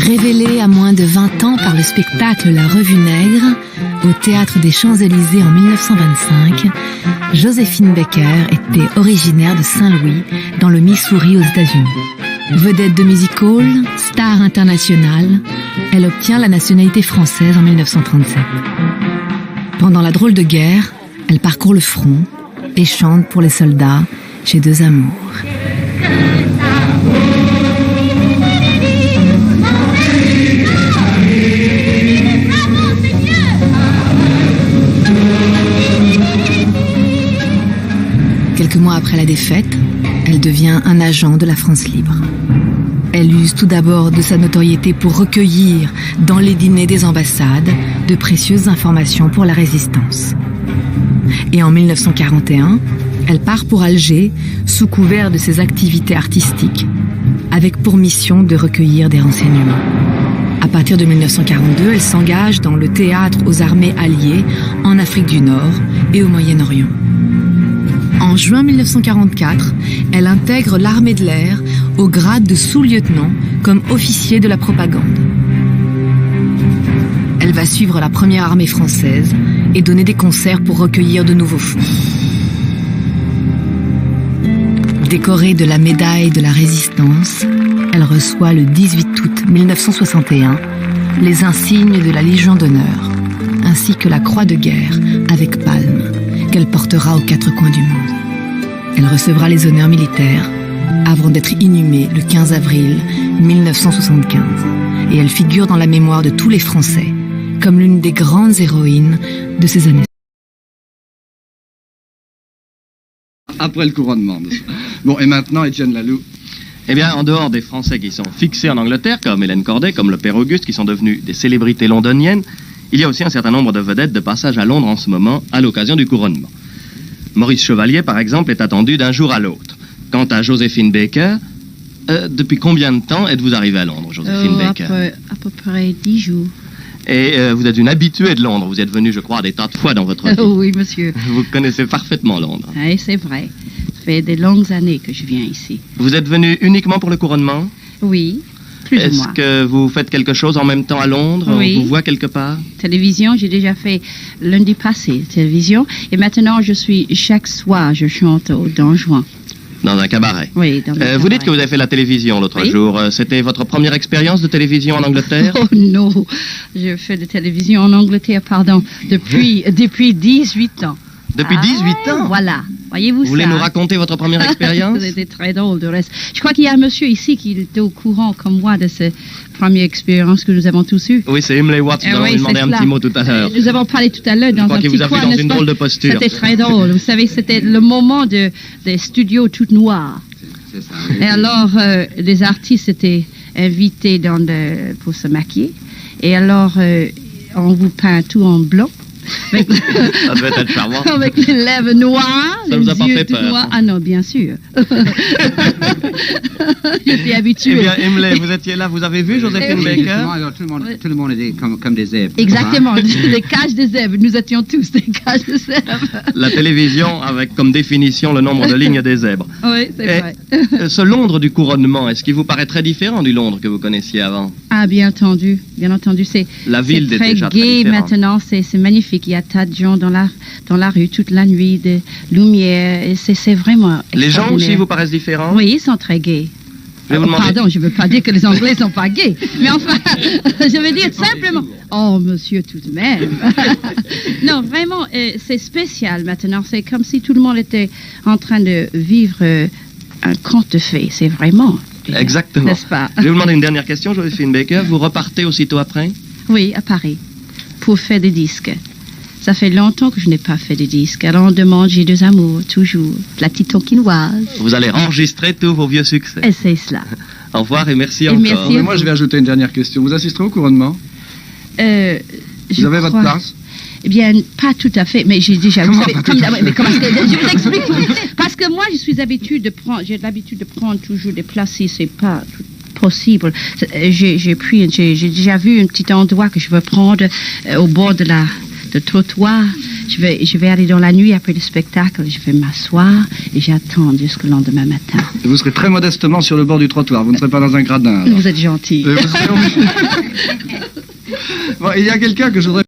Révélée à moins de 20 ans par le spectacle La Revue Nègre, au Théâtre des Champs-Élysées en 1925, Joséphine Baker était originaire de Saint-Louis, dans le Missouri aux États-Unis. Vedette de music-hall, star internationale, elle obtient la nationalité française en 1937. Pendant la drôle de guerre, elle parcourt le front et chante pour les soldats J'ai deux amours. Quelques mois après la défaite, elle devient un agent de la France libre. Elle use tout d'abord de sa notoriété pour recueillir, dans les dîners des ambassades, de précieuses informations pour la résistance. Et en 1941, elle part pour Alger, sous couvert de ses activités artistiques, avec pour mission de recueillir des renseignements. À partir de 1942, elle s'engage dans le théâtre aux armées alliées, en Afrique du Nord et au Moyen-Orient. En juin 1944, elle intègre l'armée de l'air au grade de sous-lieutenant comme officier de la propagande. Elle va suivre la première armée française et donner des concerts pour recueillir de nouveaux fonds. Décorée de la médaille de la Résistance, elle reçoit le 18 août 1961 les insignes de la Légion d'honneur, ainsi que la Croix de guerre avec palme, qu'elle portera aux quatre coins du monde. Elle recevra les honneurs militaires avant d'être inhumée le 15 avril 1975. Et elle figure dans la mémoire de tous les Français comme l'une des grandes héroïnes de ces années. Après le couronnement. Bon, et maintenant, Étienne Laloux. Eh bien, en dehors des Français qui sont fixés en Angleterre, comme Hélène Corday, comme le Père Auguste, qui sont devenus des célébrités londoniennes, il y a aussi un certain nombre de vedettes de passage à Londres en ce moment, à l'occasion du couronnement. Maurice Chevalier, par exemple, est attendu d'un jour à l'autre. Quant à Joséphine Baker, depuis combien de temps êtes-vous arrivée à Londres, Joséphine Baker? À peu près 10 jours. Et vous êtes une habituée de Londres. Vous êtes venue, je crois, des tas de fois dans votre vie. Oui, monsieur. Vous connaissez parfaitement Londres. Oui, c'est vrai. Ça fait des longues années que je viens ici. Vous êtes venue uniquement pour le couronnement? Oui, plus ou moins. Est-ce que vous faites quelque chose en même temps à Londres? Oui. On vous voit quelque part? Télévision, j'ai déjà fait lundi passé, télévision. Et maintenant, chaque soir, je chante au Don Juan. Dans un cabaret? Oui, dans un cabaret. Vous dites que vous avez fait la télévision l'autre jour. C'était votre première expérience de télévision en Angleterre? Oh non, je fais de télévision en Angleterre, depuis 18 ans. Depuis 18 ans? Voilà, voyez-vous ça. Vous voulez nous raconter votre première expérience? C'était très drôle, de reste. Je crois qu'il y a un monsieur ici qui était au courant, comme moi, de cette première expérience que nous avons tous eue. Oui, c'est Emily Watts. Nous allons lui demander un petit mot tout à l'heure. Nous avons parlé tout à l'heure dans un petit coin. Je crois qu'il vous a vu dans une drôle de posture. C'était très drôle. Vous savez, c'était le moment des studios tout noirs. C'est ça. Oui. Et alors, les artistes étaient invités pour se maquiller. Et alors, on vous peint tout en blanc. Ça devait être charmant. Avec les lèvres noires, ça les vous a pas yeux fait tout peur? noirs. Ah non, bien sûr. J'étais habituée. Eh bien, Emily, vous étiez là, vous avez vu Joséphine Baker? Alors, tout le monde était comme des zèbres. Exactement, les cages de zèbres. Nous étions tous des cages de zèbres. La télévision avec comme définition le nombre de lignes des zèbres. Oui, c'est vrai. Ce Londres du couronnement, est-ce qu'il vous paraît très différent du Londres que vous connaissiez avant? Ah, bien entendu. C'est la ville est déjà très gai maintenant, c'est magnifique. Il y a tas de gens dans la rue toute la nuit, des lumières. C'est vraiment Les gens aussi vous paraissent différents? Oui, ils sont très gais. Pardon, je ne veux pas dire que les Anglais ne sont pas gays. Mais enfin, je veux dire simplement... Oh, monsieur, tout de même. Non, vraiment, c'est spécial maintenant. C'est comme si tout le monde était en train de vivre un conte de fées. C'est vraiment... Exactement. N'est-ce pas? Je vais vous demander une dernière question, Joséphine Baker. Vous repartez aussitôt après? Oui, à Paris, pour faire des disques. Ça fait longtemps que je n'ai pas fait de disques. Alors on demande J'ai deux amours, toujours. La petite tonkinoise. Vous allez enregistrer tous vos vieux succès. Et c'est cela. Au revoir et merci encore. Merci. Moi, je vais ajouter une dernière question. Vous assisterez au couronnement? Vous avez votre place? Eh bien, pas tout à fait, mais j'ai déjà... Vous savez, je vous explique. Parce que moi, j'ai l'habitude de prendre toujours des places si c'est pas possible. J'ai déjà vu un petit endroit que je veux prendre au bord de trottoir. Je vais aller dans la nuit après le spectacle, je vais m'asseoir et j'attends jusqu'au lendemain matin. Et vous serez très modestement sur le bord du trottoir, vous ne serez pas dans un gradin. Alors. Vous êtes gentil. Bon, il y a quelqu'un que je voudrais...